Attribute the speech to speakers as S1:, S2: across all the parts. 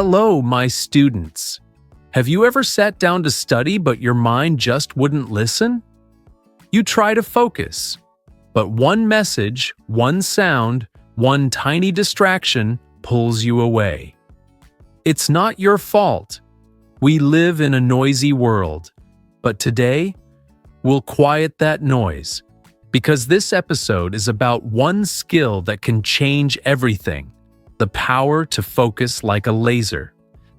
S1: Hello, my students. Have you ever sat down to study but your mind just wouldn't listen? You try to focus, but one message, one sound, one tiny distraction pulls you away. It's not your fault. We live in a noisy world, but today, we'll quiet that noise, because this episode is about one skill that can change everything: the power to focus like a laser.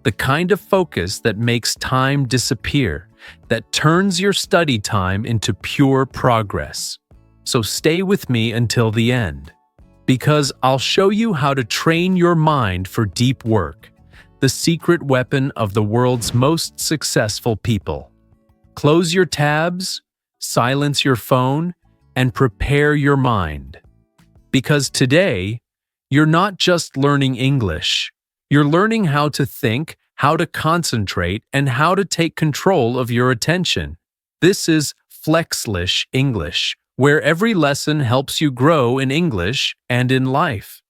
S1: The kind of focus that makes time disappear, that turns your study time into pure progress. So stay with me until the end, because I'll show you how to train your mind for deep work, the secret weapon of the world's most successful people. Close your tabs, silence your phone, and prepare your mind. Because today, you're not just learning English. You're learning how to think, how to concentrate, and how to take control of your attention. This is Flexlish English, where every lesson helps you grow in English and in life.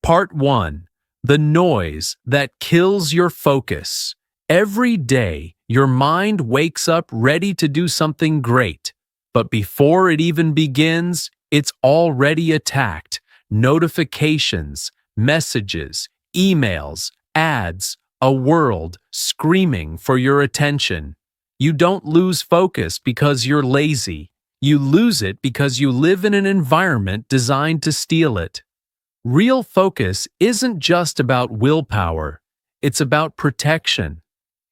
S1: Part 1. The noise that kills your focus. Every day, your mind wakes up ready to do something great. But before it even begins, it's already attacked. Notifications, messages, emails, ads, a world screaming for your attention. You don't lose focus because you're lazy. You lose it because you live in an environment designed to steal it. Real focus isn't just about willpower. It's about protection.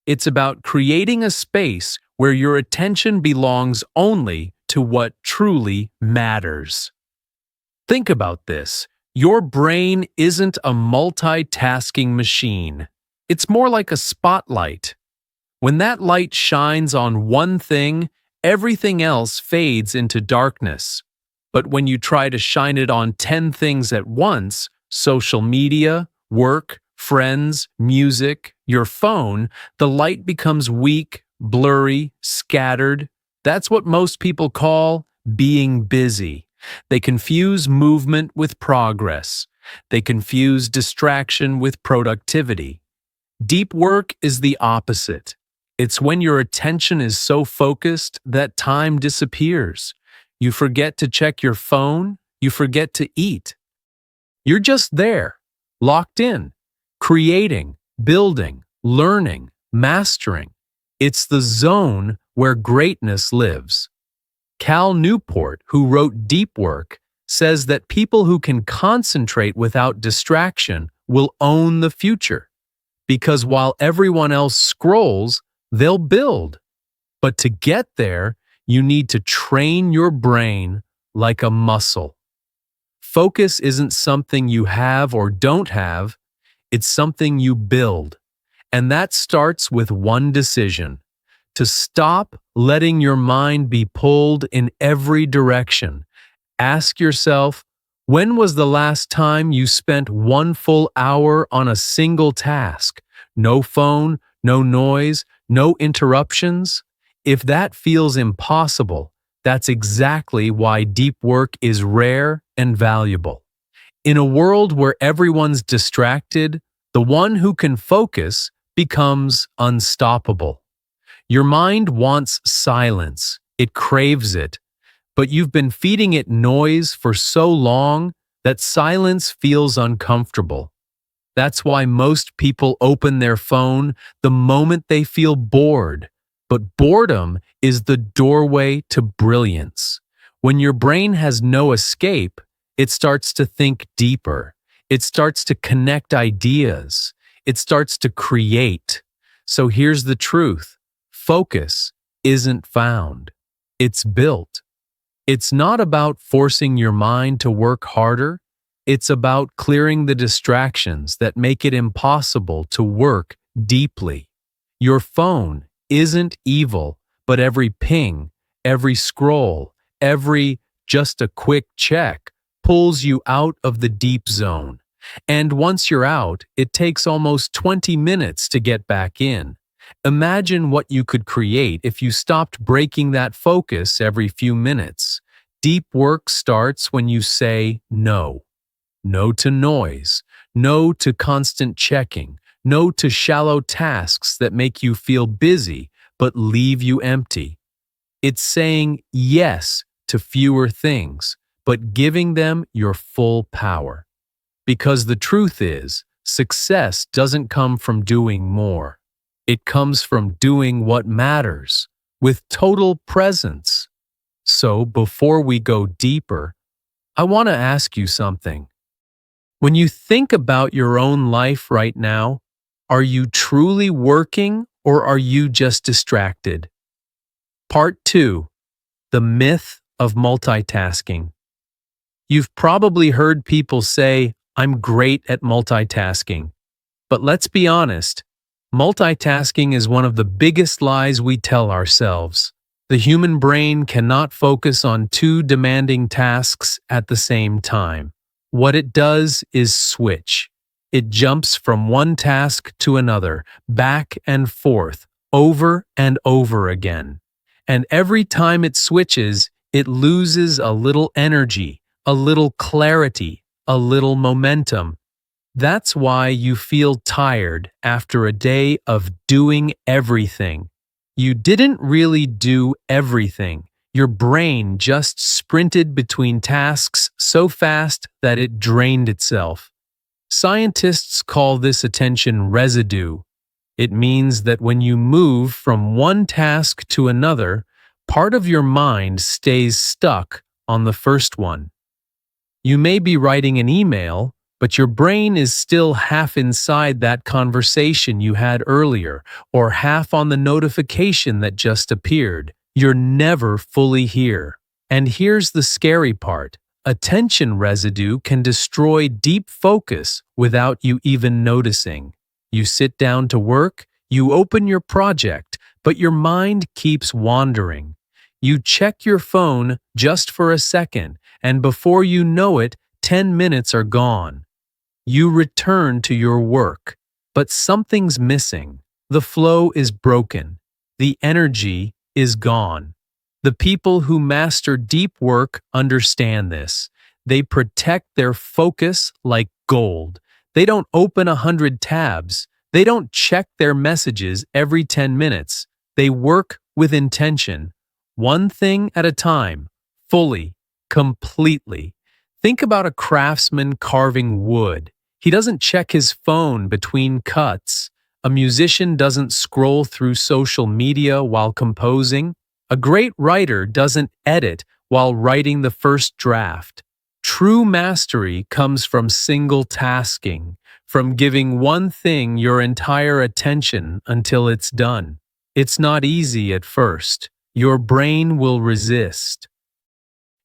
S1: It's about creating a space where your attention belongs only to what truly matters. Think about this. Your brain isn't a multitasking machine. It's more like a spotlight. When that light shines on one thing, everything else fades into darkness. But when you try to shine it on 10 things at once, social media, work, friends, music, your phone, the light becomes weak, blurry, scattered. That's what most people call being busy. They confuse movement with progress. They confuse distraction with productivity. Deep work is the opposite. It's when your attention is so focused that time disappears. You forget to check your phone. You forget to eat. You're just there, locked in, creating, building, learning, mastering. It's the zone where greatness lives. Cal Newport, who wrote Deep Work, says that people who can concentrate without distraction will own the future. Because while everyone else scrolls, they'll build. But to get there, you need to train your brain like a muscle. Focus isn't something you have or don't have, it's something you build. And that starts with one decision: to stop letting your mind be pulled in every direction. Ask yourself, when was the last time you spent 1 full hour on a single task? No phone, no noise, no interruptions? If that feels impossible, that's exactly why deep work is rare and valuable. In a world where everyone's distracted, the one who can focus becomes unstoppable. Your mind wants silence. It craves it. But you've been feeding it noise for so long that silence feels uncomfortable. That's why most people open their phone the moment they feel bored. But boredom is the doorway to brilliance. When your brain has no escape, it starts to think deeper. It starts to connect ideas. It starts to create. So here's the truth. Focus isn't found. It's built. It's not about forcing your mind to work harder. It's about clearing the distractions that make it impossible to work deeply. Your phone isn't evil, but every ping, every scroll, every just a quick check pulls you out of the deep zone. And once you're out, it takes almost 20 minutes to get back in. Imagine what you could create if you stopped breaking that focus every few minutes. Deep work starts when you say no. No to noise. No to constant checking. No to shallow tasks that make you feel busy but leave you empty. It's saying yes to fewer things, but giving them your full power. Because the truth is, success doesn't come from doing more. It comes from doing what matters, with total presence. So, before we go deeper, I want to ask you something. When you think about your own life right now, are you truly working or are you just distracted? Part 2. The myth of multitasking. You've probably heard people say, "I'm great at multitasking." But let's be honest, multitasking is one of the biggest lies we tell ourselves. The human brain cannot focus on two demanding tasks at the same time. What it does is switch. It jumps from one task to another, back and forth, over and over again. And every time it switches, it loses a little energy, a little clarity, a little momentum. That's why you feel tired after a day of doing everything. You didn't really do everything. Your brain just sprinted between tasks so fast that it drained itself. Scientists call this attention residue. It means that when you move from one task to another, part of your mind stays stuck on the first one. You may be writing an email, but your brain is still half inside that conversation you had earlier, or half on the notification that just appeared. You're never fully here. And here's the scary part. Attention residue can destroy deep focus without you even noticing. You sit down to work, you open your project, but your mind keeps wandering. You check your phone just for a second, and before you know it, 10 minutes are gone. You return to your work, but something's missing. The flow is broken. The energy is gone. The people who master deep work understand this. They protect their focus like gold. They don't open 100 tabs. They don't check their messages every 10 minutes. They work with intention, one thing at a time, fully, completely. Think about a craftsman carving wood. He doesn't check his phone between cuts. A musician doesn't scroll through social media while composing. A great writer doesn't edit while writing the first draft. True mastery comes from single tasking, from giving one thing your entire attention until it's done. It's not easy at first. Your brain will resist.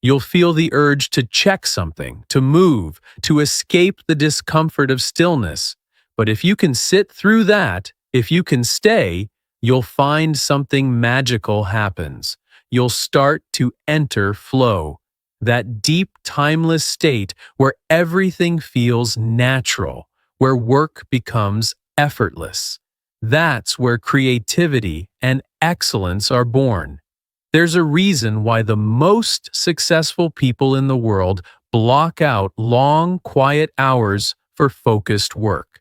S1: You'll feel the urge to check something, to move, to escape the discomfort of stillness. But if you can sit through that, if you can stay, you'll find something magical happens. You'll start to enter flow, that deep, timeless state where everything feels natural, where work becomes effortless. That's where creativity and excellence are born. There's a reason why the most successful people in the world block out long, quiet hours for focused work.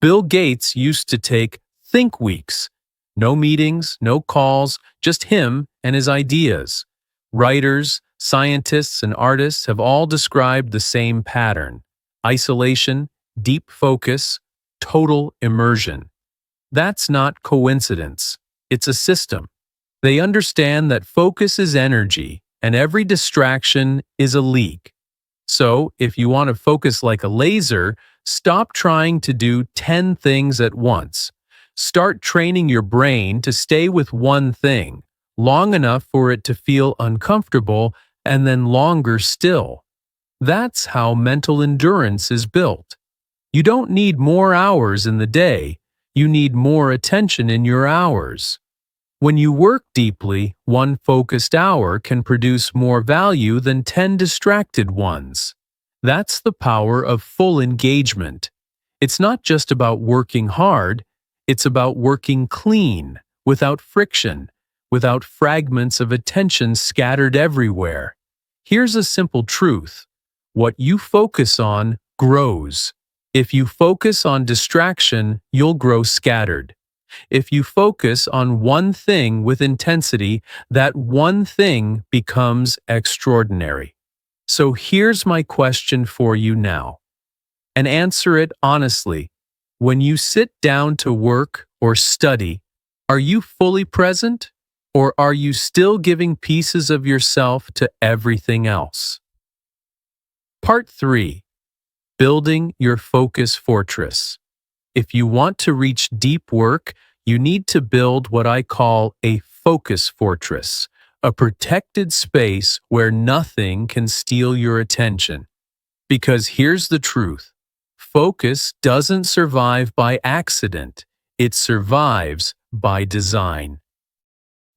S1: Bill Gates used to take think weeks. No meetings, no calls, just him and his ideas. Writers, scientists, and artists have all described the same pattern: isolation, deep focus, total immersion. That's not coincidence. It's a system. They understand that focus is energy, and every distraction is a leak. So, if you want to focus like a laser, stop trying to do 10 things at once. Start training your brain to stay with one thing, long enough for it to feel uncomfortable, and then longer still. That's how mental endurance is built. You don't need more hours in the day, you need more attention in your hours. When you work deeply, one focused hour can produce more value than 10 distracted ones. That's the power of full engagement. It's not just about working hard, it's about working clean, without friction, without fragments of attention scattered everywhere. Here's a simple truth: what you focus on grows. If you focus on distraction, you'll grow scattered. If you focus on one thing with intensity, that one thing becomes extraordinary. So here's my question for you now, and answer it honestly. When you sit down to work or study, are you fully present, or are you still giving pieces of yourself to everything else? Part 3. Building your focus fortress. If you want to reach deep work, you need to build what I call a focus fortress, a protected space where nothing can steal your attention. Because here's the truth: focus doesn't survive by accident, it survives by design.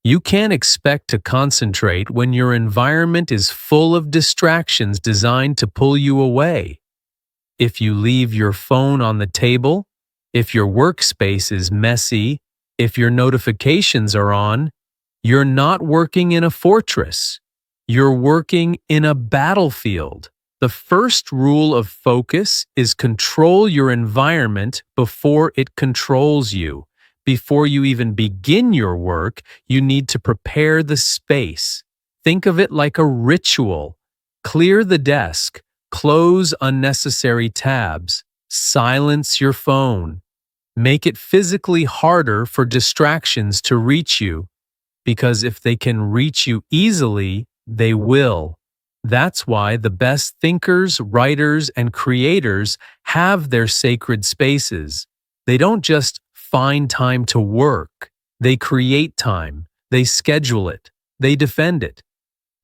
S1: You can't expect to concentrate when your environment is full of distractions designed to pull you away. If you leave your phone on the table, if your workspace is messy, if your notifications are on, you're not working in a fortress. You're working in a battlefield. The first rule of focus is control your environment before it controls you. Before you even begin your work, you need to prepare the space. Think of it like a ritual. Clear the desk, close unnecessary tabs, silence your phone. Make it physically harder for distractions to reach you, because if they can reach you easily, they will. That's why the best thinkers, writers, and creators have their sacred spaces. They don't just find time to work. They create time. They schedule it. They defend it.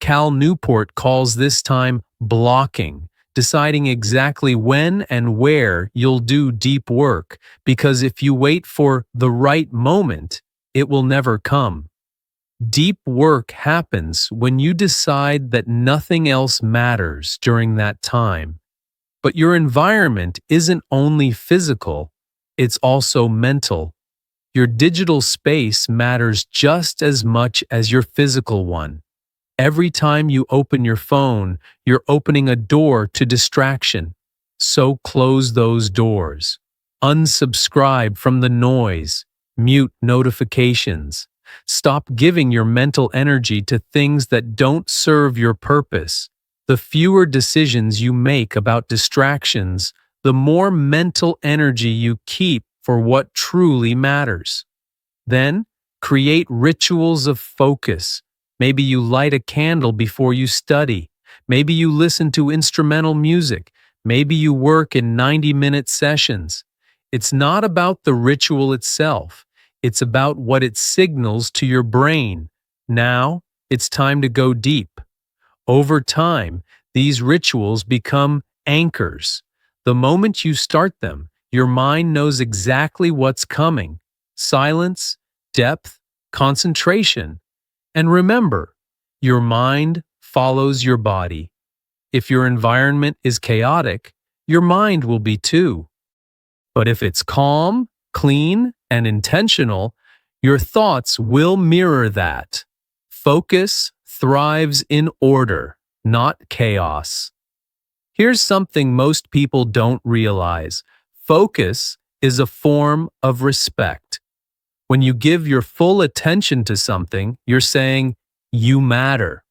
S1: Cal Newport calls this time blocking, deciding exactly when and where you'll do deep work, because if you wait for the right moment, it will never come. Deep work happens when you decide that nothing else matters during that time. But your environment isn't only physical, it's also mental. Your digital space matters just as much as your physical one. Every time you open your phone, you're opening a door to distraction. So close those doors. Unsubscribe from the noise. Mute notifications. Stop giving your mental energy to things that don't serve your purpose. The fewer decisions you make about distractions, the more mental energy you keep for what truly matters. Then, create rituals of focus. Maybe you light a candle before you study. Maybe you listen to instrumental music. Maybe you work in 90-minute sessions. It's not about the ritual itself. It's about what it signals to your brain. Now, it's time to go deep. Over time, these rituals become anchors. The moment you start them, your mind knows exactly what's coming. Silence, depth, concentration. And remember, your mind follows your body. If your environment is chaotic, your mind will be too. But if it's calm, clean, and intentional, your thoughts will mirror that. Focus thrives in order, not chaos. Here's something most people don't realize. Focus is a form of respect. When you give your full attention to something, you're saying, you matter.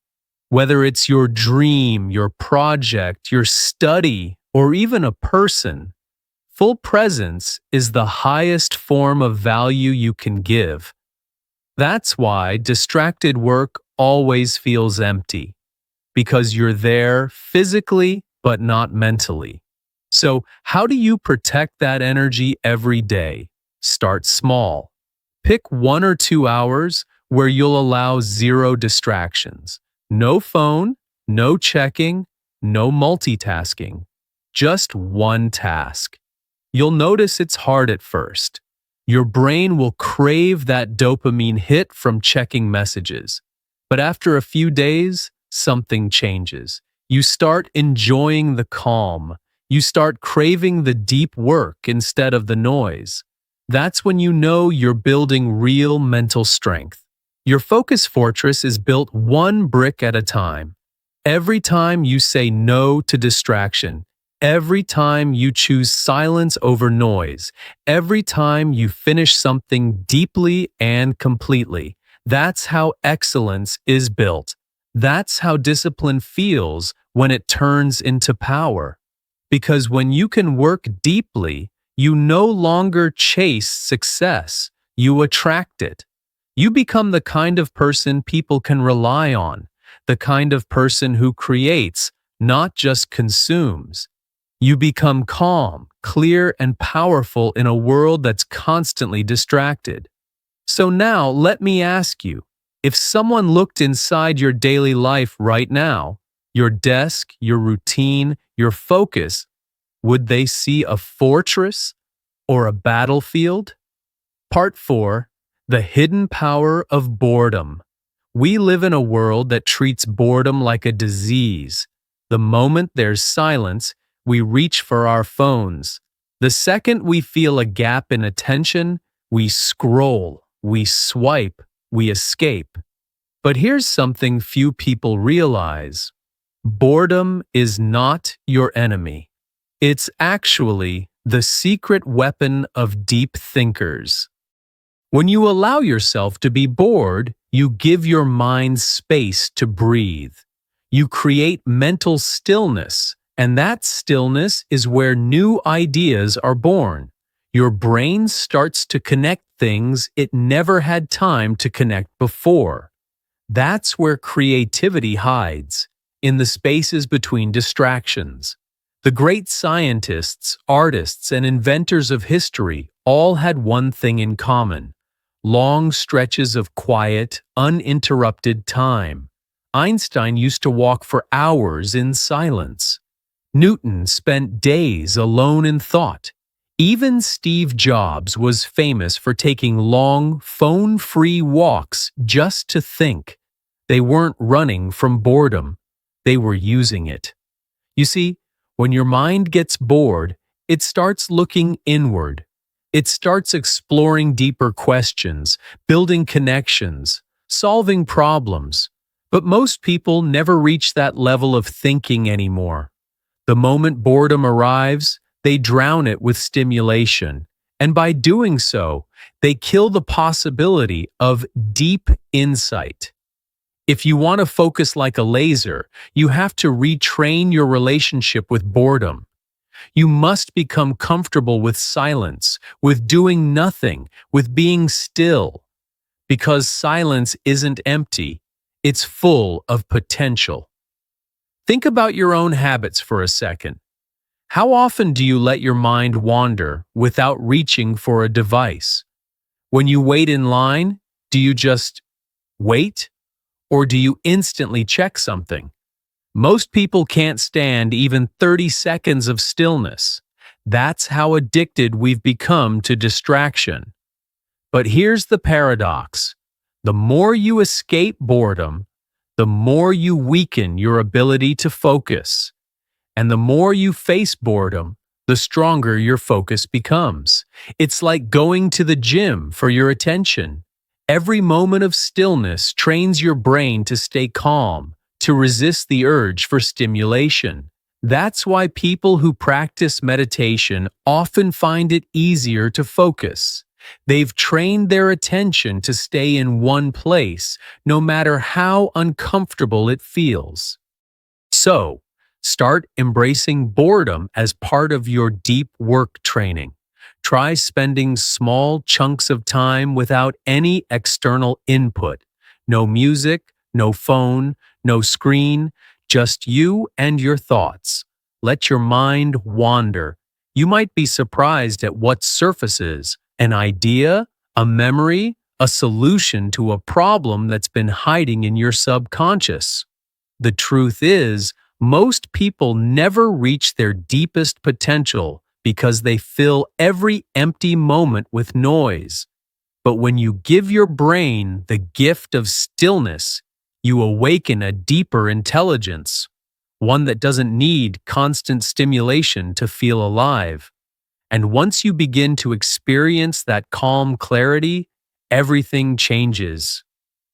S1: Whether it's your dream, your project, your study, or even a person, full presence is the highest form of value you can give. That's why distracted work always feels empty, because you're there physically but not mentally. So, how do you protect that energy every day? Start small. Pick 1 or 2 hours where you'll allow 0 distractions. No phone, no checking, no multitasking. Just one task. You'll notice it's hard at first. Your brain will crave that dopamine hit from checking messages. But after a few days, something changes. You start enjoying the calm. You start craving the deep work instead of the noise. That's when you know you're building real mental strength. Your focus fortress is built one brick at a time. Every time you say no to distraction, Every time you choose silence over noise, every time you finish something deeply and completely, that's how excellence is built. That's how discipline feels when it turns into power. Because when you can work deeply, you no longer chase success, you attract it. You become the kind of person people can rely on, the kind of person who creates, not just consumes. You become calm, clear, and powerful in a world that's constantly distracted. So now let me ask you, if someone looked inside your daily life right now, your desk, your routine, your focus, would they see a fortress or a battlefield? Part 4. The Hidden Power of Boredom. We live in a world that treats boredom like a disease. The moment there's silence, we reach for our phones. The second we feel a gap in attention, we scroll, we swipe, we escape. But here's something few people realize. Boredom is not your enemy. It's actually the secret weapon of deep thinkers. When you allow yourself to be bored, you give your mind space to breathe. You create mental stillness, and that stillness is where new ideas are born. Your brain starts to connect things it never had time to connect before. That's where creativity hides, in the spaces between distractions. The great scientists, artists, and inventors of history all had one thing in common: long stretches of quiet, uninterrupted time. Einstein used to walk for hours in silence. Newton spent days alone in thought. Even Steve Jobs was famous for taking long, phone-free walks just to think. They weren't running from boredom. They were using it. You see, when your mind gets bored, it starts looking inward. It starts exploring deeper questions, building connections, solving problems. But most people never reach that level of thinking anymore. The moment boredom arrives, they drown it with stimulation. And by doing so, they kill the possibility of deep insight. If you want to focus like a laser, you have to retrain your relationship with boredom. You must become comfortable with silence, with doing nothing, with being still. Because silence isn't empty, it's full of potential. Think about your own habits for a second. How often do you let your mind wander without reaching for a device? When you wait in line, do you just wait? Or do you instantly check something? Most people can't stand even 30 seconds of stillness. That's how addicted we've become to distraction. But here's the paradox. The more you escape boredom, the more you weaken your ability to focus. And the more you face boredom, the stronger your focus becomes. It's like going to the gym for your attention. Every moment of stillness trains your brain to stay calm, to resist the urge for stimulation. That's why people who practice meditation often find it easier to focus. They've trained their attention to stay in one place, no matter how uncomfortable it feels. So, start embracing boredom as part of your deep work training. Try spending small chunks of time without any external input. No music, no phone, no screen, just you and your thoughts. Let your mind wander. You might be surprised at what surfaces: an idea, a memory, a solution to a problem that's been hiding in your subconscious. The truth is, most people never reach their deepest potential because they fill every empty moment with noise. But when you give your brain the gift of stillness, you awaken a deeper intelligence, one that doesn't need constant stimulation to feel alive. And once you begin to experience that calm clarity, everything changes.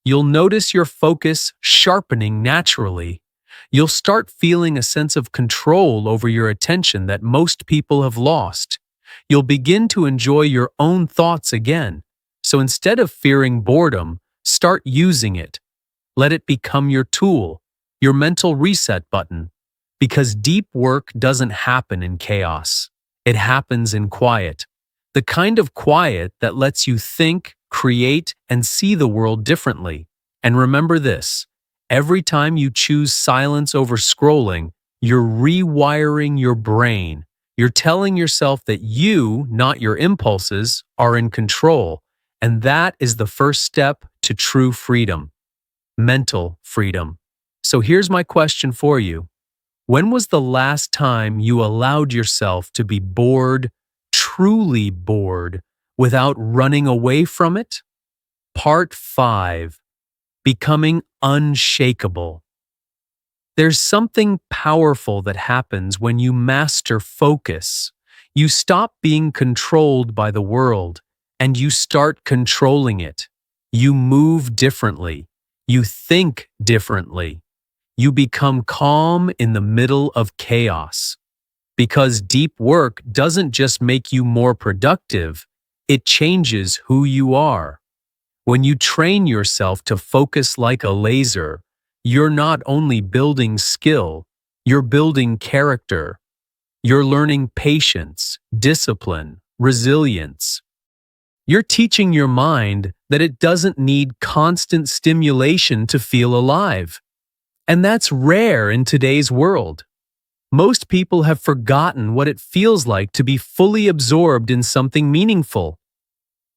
S1: You'll notice your focus sharpening naturally. You'll start feeling a sense of control over your attention that most people have lost. You'll begin to enjoy your own thoughts again. So instead of fearing boredom, start using it. Let it become your tool, your mental reset button. Because deep work doesn't happen in chaos. It happens in quiet. The kind of quiet that lets you think, create, and see the world differently. And remember this, every time you choose silence over scrolling, you're rewiring your brain. You're telling yourself that you, not your impulses, are in control. And that is the first step to true freedom. Mental freedom. So here's my question for you. When was the last time you allowed yourself to be bored, truly bored, without running away from it? Part 5. Becoming unshakable. There's something powerful that happens when you master focus. You stop being controlled by the world, and you start controlling it. You move differently. You think differently. You become calm in the middle of chaos. Because deep work doesn't just make you more productive, it changes who you are. When you train yourself to focus like a laser, you're not only building skill, you're building character. You're learning patience, discipline, resilience. You're teaching your mind that it doesn't need constant stimulation to feel alive. And that's rare in today's world. Most people have forgotten what it feels like to be fully absorbed in something meaningful.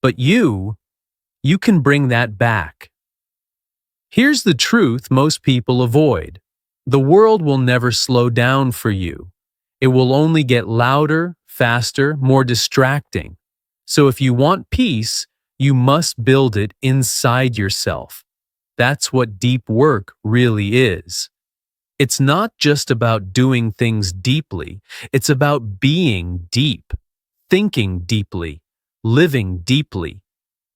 S1: But you can bring that back. Here's the truth most people avoid. The world will never slow down for you. It will only get louder, faster, more distracting. So if you want peace, you must build it inside yourself. That's what deep work really is. It's not just about doing things deeply. It's about being deep, thinking deeply, living deeply,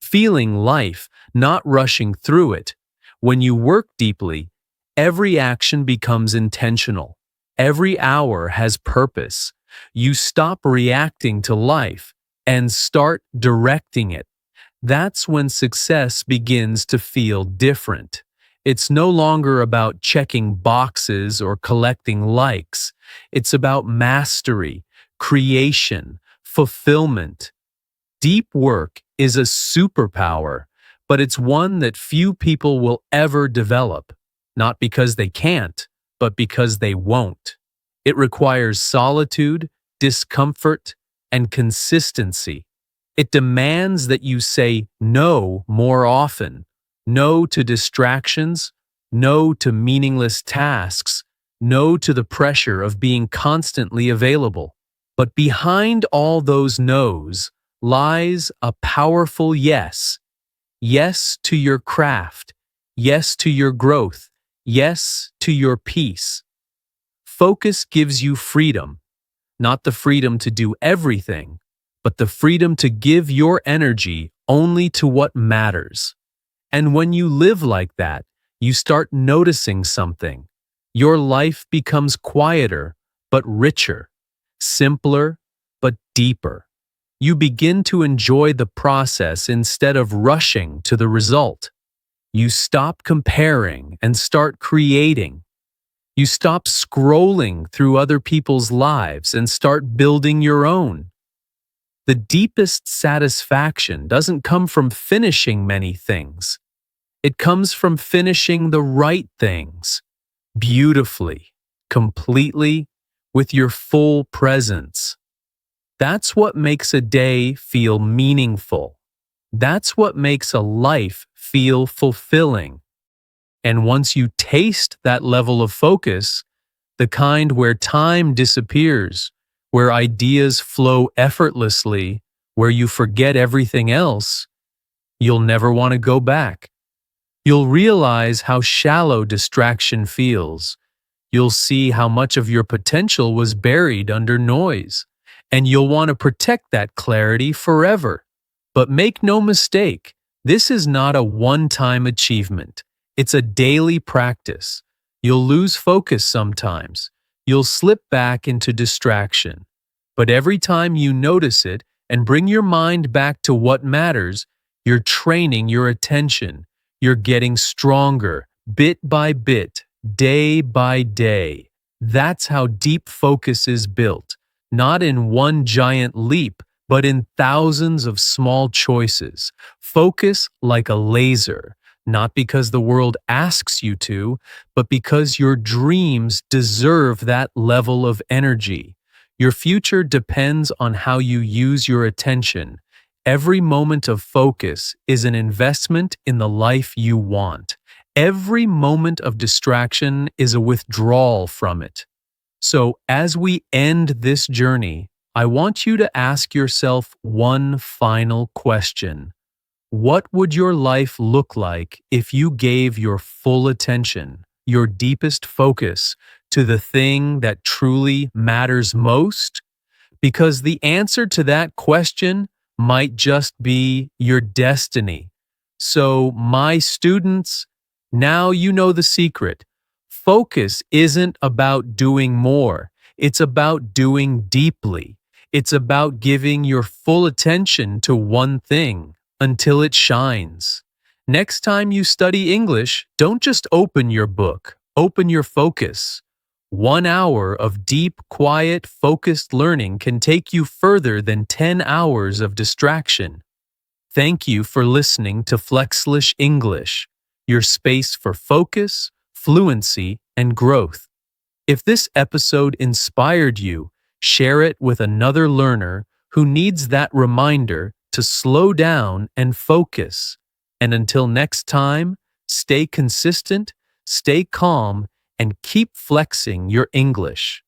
S1: feeling life, not rushing through it. When you work deeply, every action becomes intentional. Every hour has purpose. You stop reacting to life and start directing it. That's when success begins to feel different. It's no longer about checking boxes or collecting likes. It's about mastery, creation, fulfillment. Deep work is a superpower, but it's one that few people will ever develop. Not because they can't, but because they won't. It requires solitude, discomfort, and consistency. It demands that you say no more often. No to distractions, no to meaningless tasks, no to the pressure of being constantly available. But behind all those no's lies a powerful yes. Yes to your craft. Yes to your growth. Yes to your peace. Focus gives you freedom. Not the freedom to do everything, but the freedom to give your energy only to what matters. And when you live like that, you start noticing something. Your life becomes quieter, but richer, simpler, but deeper. You begin to enjoy the process instead of rushing to the result. You stop comparing and start creating. You stop scrolling through other people's lives and start building your own. The deepest satisfaction doesn't come from finishing many things. It comes from finishing the right things, beautifully, completely, with your full presence. That's what makes a day feel meaningful. That's what makes a life feel fulfilling. And once you taste that level of focus, the kind where time disappears, where ideas flow effortlessly, where you forget everything else, you'll never want to go back. You'll realize how shallow distraction feels. You'll see how much of your potential was buried under noise, and you'll want to protect that clarity forever. But make no mistake, this is not a one-time achievement. It's a daily practice. You'll lose focus sometimes. You'll slip back into distraction. But every time you notice it and bring your mind back to what matters, you're training your attention. You're getting stronger, bit by bit, day by day. That's how deep focus is built, not in one giant leap, but in thousands of small choices. Focus like a laser, not because the world asks you to, but because your dreams deserve that level of energy. Your future depends on how you use your attention. Every moment of focus is an investment in the life you want. Every moment of distraction is a withdrawal from it. So, as we end this journey, I want you to ask yourself one final question. What would your life look like if you gave your full attention, your deepest focus, to the thing that truly matters most? Because the answer to that question might just be your destiny. So, my students, now you know the secret. Focus isn't about doing more, it's about doing deeply. It's about giving your full attention to one thing until it shines. Next time you study English, don't just open your book, open your focus. 1 hour of deep, quiet, focused learning can take you further than 10 hours of distraction. Thank you for listening to Flexlish English, your space for focus, fluency, and growth. If this episode inspired you, share it with another learner who needs that reminder to slow down and focus. And until next time, stay consistent, stay calm, and keep flexing your English.